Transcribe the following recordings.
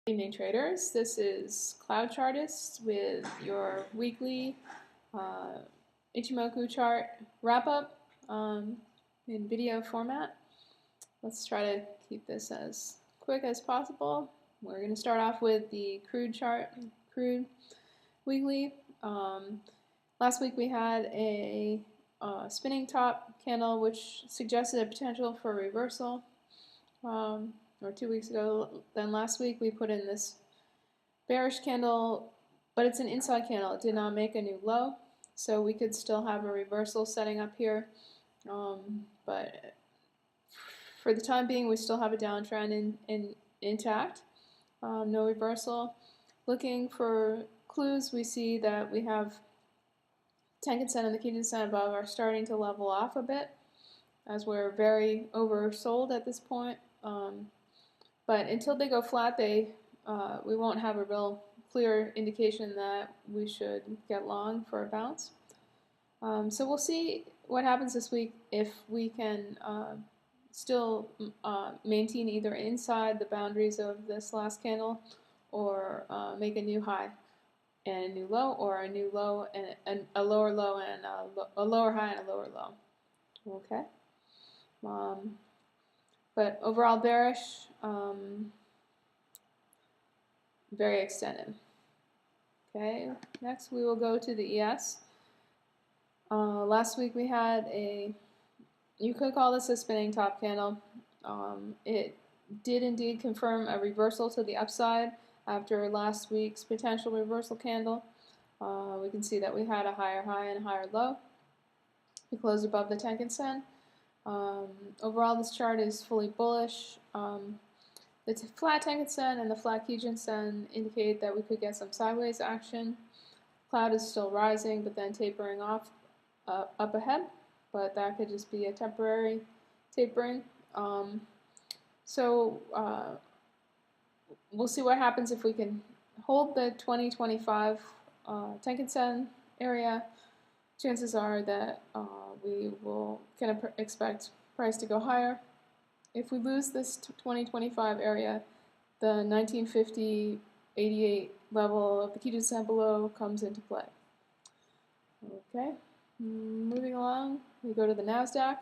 Evening traders, this is CloudChartist with your weekly Ichimoku chart wrap-up in video format. Let's try to keep this as quick as possible. We're going to start off with the crude chart, crude weekly. Last week we had a spinning top candle which suggested a potential for reversal. Or 2 weeks ago. Then last week we put in this bearish candle, but it's an inside candle. It did not make a new low, so we could still have a reversal setting up here. But for the time being, we still have a downtrend intact. No reversal. Looking for clues, we see that we have Tenkan Sen and the Kijun Sen above are starting to level off a bit, as we're very oversold at this point. But until they go flat, we won't have a real clear indication that we should get long for a bounce. So we'll see what happens this week if we can still maintain either inside the boundaries of this last candle, or make a new high and a new low, or a new low and a lower low and a lower high and a lower low. Okay. But overall bearish, very extended. Okay, next we will go to the ES. Last week we had you could call this a spinning top candle. It did indeed confirm a reversal to the upside after last week's potential reversal candle. We can see that we had a higher high and a higher low. We closed above the Tenkan Sen. Overall, this chart is fully bullish. The flat Tenkan Sen and the flat Kijun Sen indicate that we could get some sideways action. Cloud is still rising, but then tapering off up ahead. But that could just be a temporary tapering. So we'll see what happens if we can hold the 2025 Tenkan Sen area. Chances are that we can expect price to go higher. If we lose this 2025 area, the 1950-88 level of the Kijun Sen below comes into play. Okay, moving along, we go to the NASDAQ.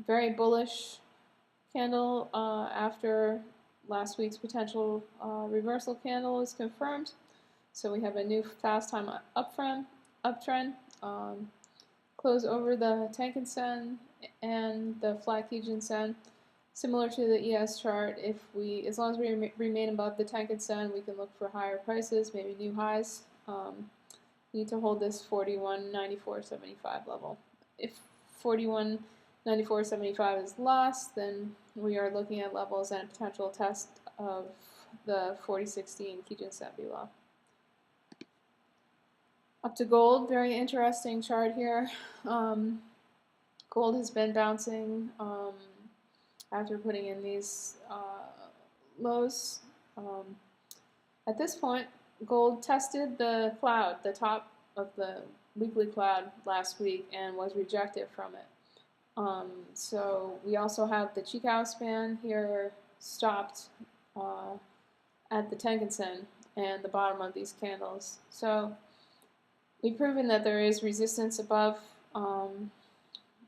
Very bullish candle after last week's potential reversal candle is confirmed. So we have a new fast time uptrend. Close over the Tenkan Sen and the flat Kijun Sen. Similar to the ES chart, as long as we remain above the Tenkan Sen, we can look for higher prices, maybe new highs. We need to hold this 41.9475 level. If 41.9475 is lost, then we are looking at levels and a potential test of the 40.16 Kijun Sen below. Up to gold, very interesting chart here. Gold has been bouncing after putting in these lows. At this point, gold tested the cloud, the top of the weekly cloud last week, and was rejected from it. So we also have the Chikou span here stopped at the Tenkan Sen and the bottom of these candles. So we've proven that there is resistance above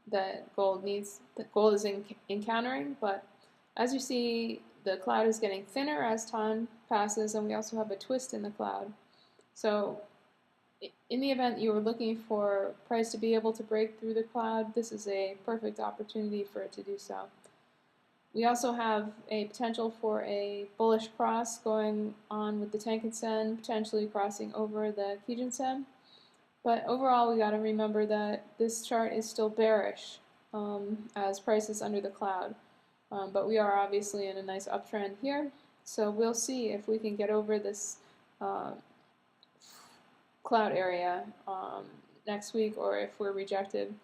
that gold is encountering, but as you see, the cloud is getting thinner as time passes, and we also have a twist in the cloud. So in the event you were looking for price to be able to break through the cloud, this is a perfect opportunity for it to do so. We also have a potential for a bullish cross going on with the Tenkan Sen, potentially crossing over the Kijun Sen. But overall, we got to remember that this chart is still bearish as price is under the cloud. But we are obviously in a nice uptrend here. So we'll see if we can get over this cloud area next week, or if we're rejected.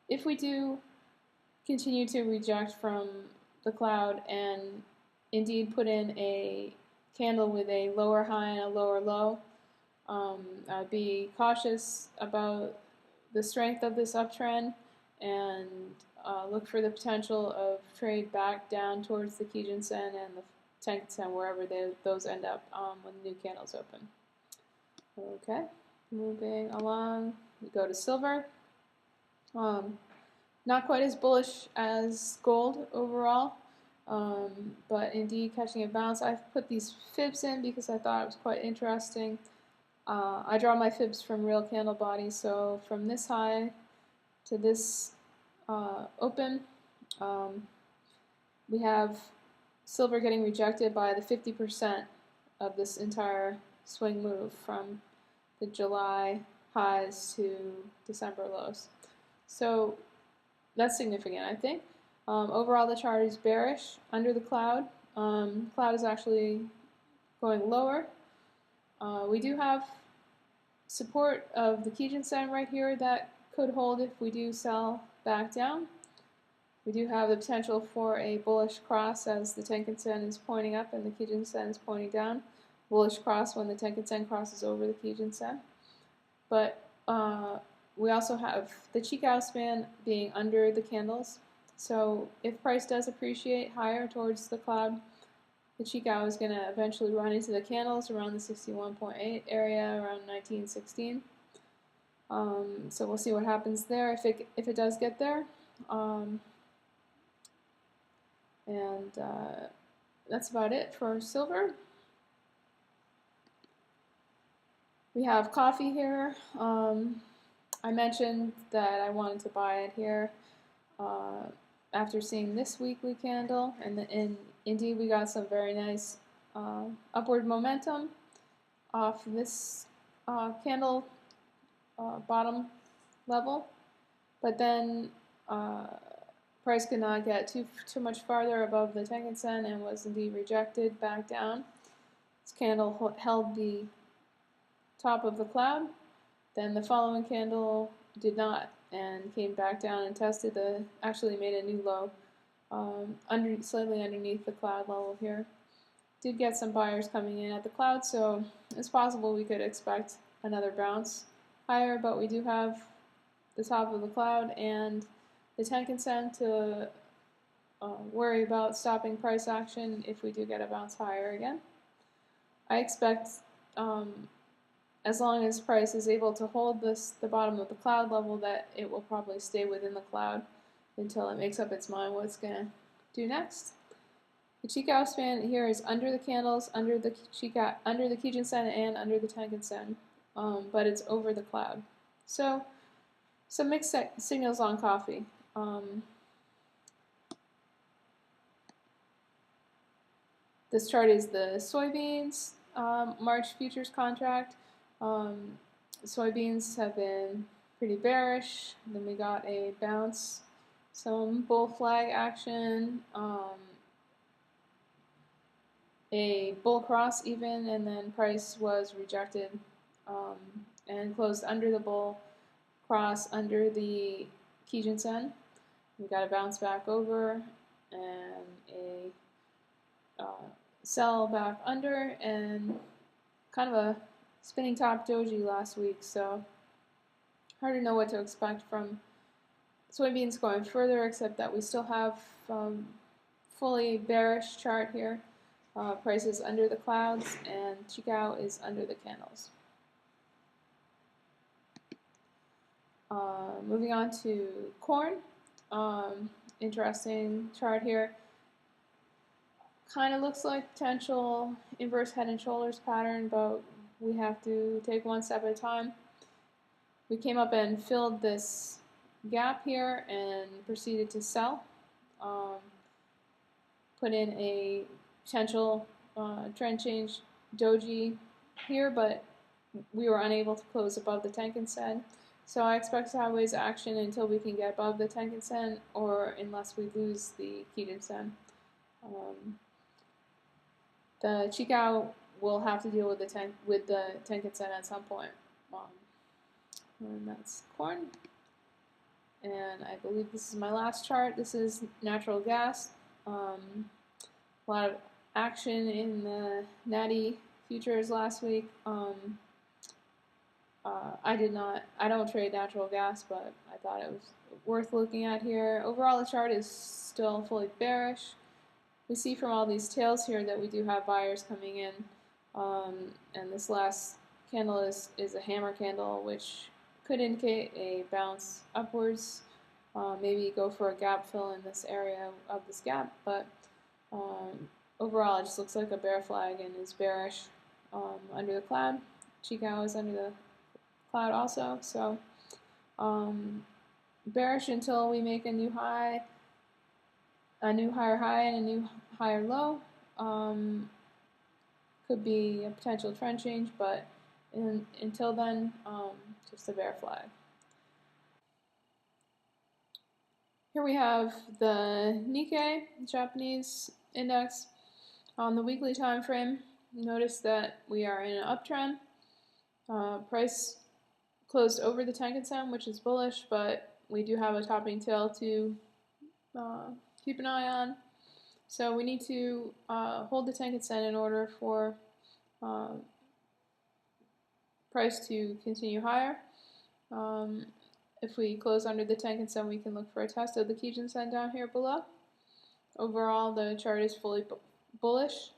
If we do continue to reject from the cloud and indeed put in a candle with a lower high and a lower low, I'd be cautious about the strength of this uptrend and look for the potential of trade back down towards the Kijun Sen and the Tenkan-sen, wherever those end up when the new candles open. Okay, moving along, we go to silver. Not quite as bullish as gold overall, but indeed catching a bounce. I've put these fibs in because I thought it was quite interesting. I draw my fibs from real candle bodies, so from this high to this open, we have silver getting rejected by the 50% of this entire swing move from the July highs to December lows. So that's significant, I think. Overall, the chart is bearish under the cloud. Cloud is actually going lower. We do have support of the Kijun-sen right here that could hold if we do sell back down. We do have the potential for a bullish cross as the Tenkan-sen is pointing up and the Kijun-sen is pointing down. Bullish cross when the Tenkan-sen crosses over the Kijun-sen. But we also have the Chikou span being under the candles. So if price does appreciate higher towards the cloud, the Chikou is going to eventually run into the candles around the 61.8 area, around 1916. So we'll see what happens there if it does get there. That's about it for silver. We have coffee here. I mentioned that I wanted to buy it here after seeing this weekly candle, and indeed we got some very nice upward momentum off this candle bottom level, but then price could not get too much farther above the Tenkan-sen and was indeed rejected back down. This candle held the top of the cloud, then the following candle did not and came back down and tested actually made a new low slightly underneath the cloud level here. Did get some buyers coming in at the cloud, so it's possible we could expect another bounce higher, but we do have the top of the cloud and the Tenkan-sen to worry about stopping price action if we do get a bounce higher again. I expect as long as price is able to hold the bottom of the cloud level, that it will probably stay within the cloud until it makes up its mind what it's going to do next. The Chikou span here is under the candles, under the Kijun-sen, and under the Tenkan-sen, but it's over the cloud. So some mixed signals on coffee. This chart is the soybeans March futures contract. Soybeans have been pretty bearish. Then we got a bounce, some bull flag action, a bull cross even, and then price was rejected and closed under the bull cross under the Kijun-sen. We got a bounce back over and a sell back under and kind of a spinning top doji last week, so hard to know what to expect from soybeans going further, except that we still have fully bearish chart here. Price is under the clouds and Chikou is under the candles. Moving on to corn. Interesting chart here. Kind of looks like potential inverse head and shoulders pattern, but we have to take one step at a time. We came up and filled this gap here and proceeded to sell. Put in a potential trend change doji here, but we were unable to close above the Tenkan-sen. So I expect sideways action until we can get above the Tenkan-sen, or unless we lose the Kijun-sen. The Chikou will have to deal with the Tenkan-sen at some point. And that's corn. And I believe this is my last chart. This is natural gas. A lot of action in the natty futures last week. I don't trade natural gas, but I thought it was worth looking at here. Overall, the chart is still fully bearish. we see from all these tails here that we do have buyers coming in, and this last candle is a hammer candle, which could indicate a bounce upwards, maybe go for a gap fill in this area of this gap, but overall it just looks like a bear flag and is bearish under the cloud. Chikou is under the cloud also, so bearish until we make a new high, a new higher high and a new higher low. Could be a potential trend change, but until then, just a bear flag. Here we have the Nikkei, Japanese index. On the weekly time frame, notice that we are in an uptrend. Price closed over the Tenkan-sen, which is bullish, but we do have a topping tail to keep an eye on. So we need to hold the Tenkan-sen in order for price to continue higher. If we close under the Tenkan-sen, we can look for a test of the Kijun-sen down here below. Overall, the chart is fully bullish,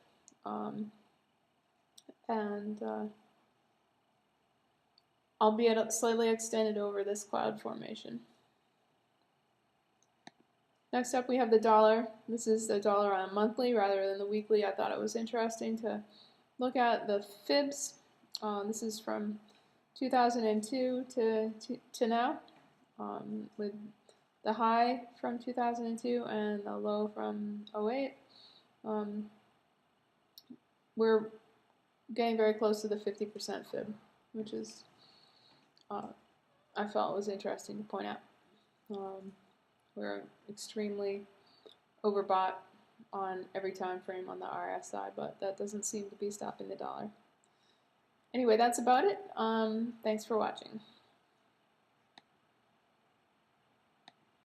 albeit slightly extended over this cloud formation. Next up, we have the dollar. This is the dollar on a monthly rather than the weekly. I thought it was interesting to look at the fibs. This is from 2002 to now, with the high from 2002 and the low from 08. We're getting very close to the 50% fib, which is I felt was interesting to point out. We're extremely overbought on every time frame on the RSI, but that doesn't seem to be stopping the dollar. Anyway, that's about it. Thanks for watching.